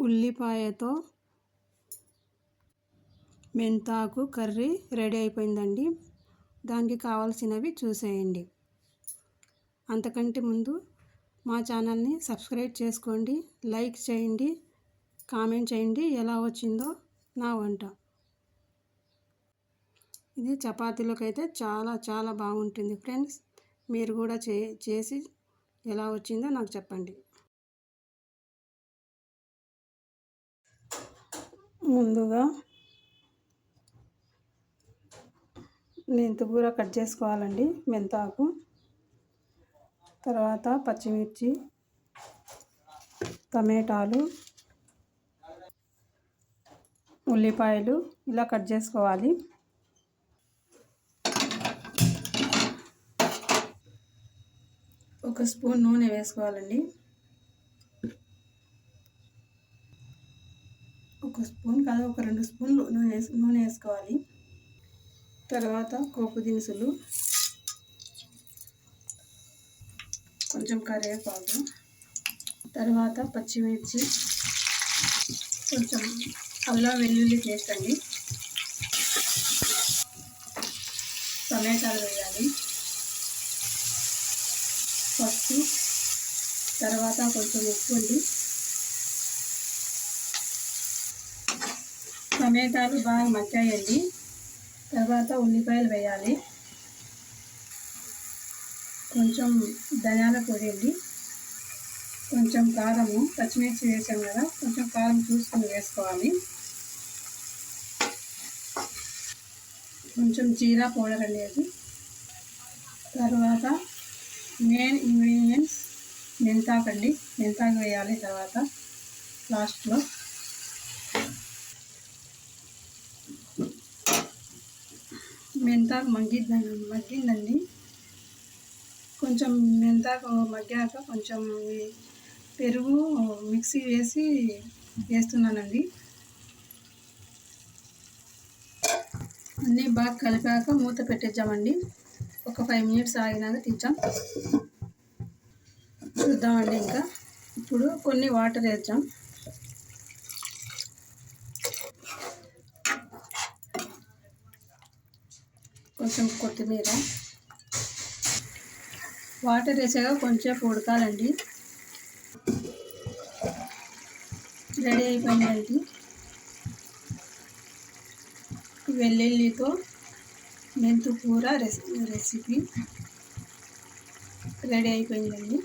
ఉల్లిపాయతో మెంతాకు curry ready అయిపోయిందండి. దానికి కావాల్సినవి చూసేయండి. అంతకంటే ముందు మా ఛానల్ని సబ్స్క్రైబ్ చేసుకోండి, లైక్ చేయండి, కామెంట్ చేయండి ఎలా వచ్చిందో నా వంట. ఇది చపాతీలోకి అయితే చాలా చాలా బాగుంటుంది ఫ్రెండ్స్. మీరు కూడా చేసి ఎలా వచ్చిందో నాకు చెప్పండి. ముందుగా మెంతికూర కట్ చేసుకోవాలండి, మెంతాకు. తర్వాత పచ్చిమిర్చి, టమాటాలు, ఉల్లిపాయలు ఇలా కట్ చేసుకోవాలి. ఒక స్పూన్ నూనె వేసుకోవాలండి. ఒక స్పూన్ కాదు, ఒక 2 స్పూన్లు నూనె వేసుకోవాలి. తర్వాత పోపు దినుసులు, కొంచెం కరివేపాకు, తర్వాత పచ్చిమిర్చి, కొంచెం అల్లం వెల్లుల్లి పేస్ట్ అండి, టమాటాలు వేయాలి, పసుపు, తర్వాత కొంచెం ఉప్పు అండి. టమాటాలు బాగా మగ్గాయండి. తర్వాత ఉల్లిపాయలు వేయాలి, కొంచెం ధనియాల పొడి అండి, కొంచెం కారము, పచ్చిమిర్చి వేసాం కదా, కొంచెం కారం చూసుకొని వేసుకోవాలి, కొంచెం జీరా పౌడర్ అండి అది. తర్వాత మెయిన్ ఇంగ్రీడియంట్స్ మెంతాకు అండి, మెంతాకు వేయాలి తర్వాత లాస్ట్లో. మెంతాకు మగ్గిందండి. కొంచెం మెంతాకు మగ్గాక కొంచెం పెరుగు మిక్సీ వేస్తున్నానండి. అన్నీ బాగా కలిపాక మూత పెట్టేద్దామండి. ఒక 5 మినిట్స్ ఆగినాక తీద్దాం. చూద్దామండి. ఇంకా ఇప్పుడు కొన్ని వాటర్ వేద్దాం. కొంచెం కొత్తిమీర, వాటర్ వేసాక కొంచెం ఉడకాలండి. రెడీ అయిపోయిందండి. వెల్లుల్లితో మెంతికూర రెసిపీ రెడీ అయిపోయిందండి.